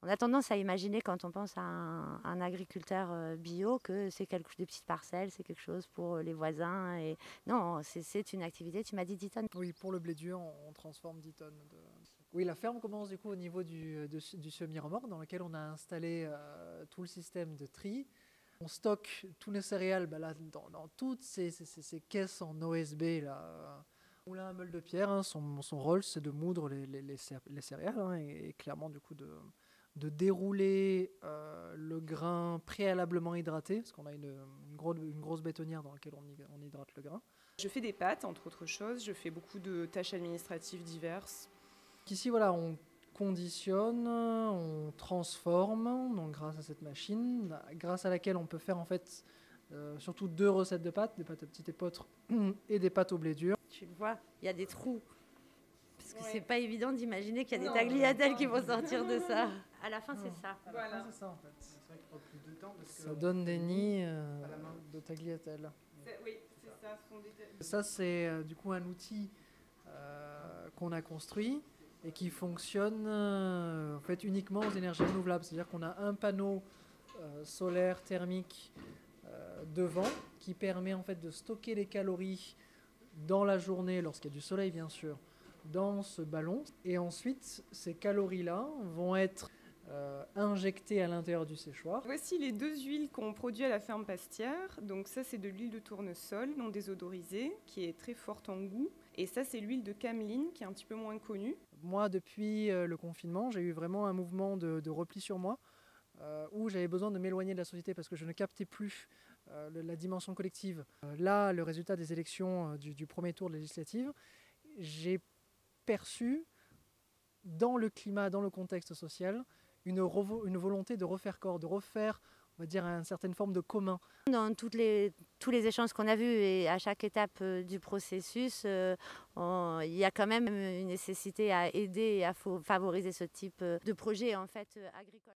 On a tendance à imaginer quand on pense à un agriculteur bio que c'est des petites parcelles, c'est quelque chose pour les voisins. Et non, c'est une activité. Tu m'as dit 10 tonnes. Oui, pour le blé dur, on transforme 10 tonnes. Oui, la ferme commence du coup au niveau du semi-remorque dans lequel on a installé tout le système de tri. On stocke tous les céréales là, dans toutes ces caisses en OSB. Là. On a un meule de pierre, hein, son rôle c'est de moudre les céréales hein, et clairement du coup de dérouler le grain préalablement hydraté, parce qu'on a une grosse bétonnière dans laquelle on hydrate le grain. Je fais des pâtes, entre autres choses. Je fais beaucoup de tâches administratives diverses. Ici, voilà, on conditionne, on transforme, donc grâce à cette machine, grâce à laquelle on peut faire en fait surtout 2 recettes de pâtes, des pâtes à petit épeautre et des pâtes au blé dur. Tu le vois, il y a des trous. Parce que c'est pas évident d'imaginer qu'il y a des tagliatelles qui vont sortir de ça. À la fin, c'est ça. Voilà. C'est ça en fait. C'est vrai qu'il prend plus de temps parce que Ça donne des nids de tagliatelles. Oui, c'est ça. Ça, c'est du coup un outil qu'on a construit et qui fonctionne en fait uniquement aux énergies renouvelables. C'est-à-dire qu'on a un panneau solaire thermique devant qui permet en fait de stocker les calories dans la journée, lorsqu'il y a du soleil bien sûr, dans ce ballon. Et ensuite, ces calories-là vont être injectées à l'intérieur du séchoir. Voici les 2 huiles qu'on produit à la ferme pastière. Donc ça, c'est de l'huile de tournesol non désodorisée, qui est très forte en goût. Et ça, c'est l'huile de cameline, qui est un petit peu moins connue. Moi, depuis le confinement, j'ai eu vraiment un mouvement de repli sur moi, où j'avais besoin de m'éloigner de la société parce que je ne captais plus la dimension collective. Là, le résultat des élections du premier tour de législative, j'ai perçu dans le climat, dans le contexte social, une volonté de refaire corps, de refaire, on va dire, une certaine forme de commun. Dans tous les échanges qu'on a vus et à chaque étape du processus, il y a quand même une nécessité à aider et à favoriser ce type de projet en fait agricole.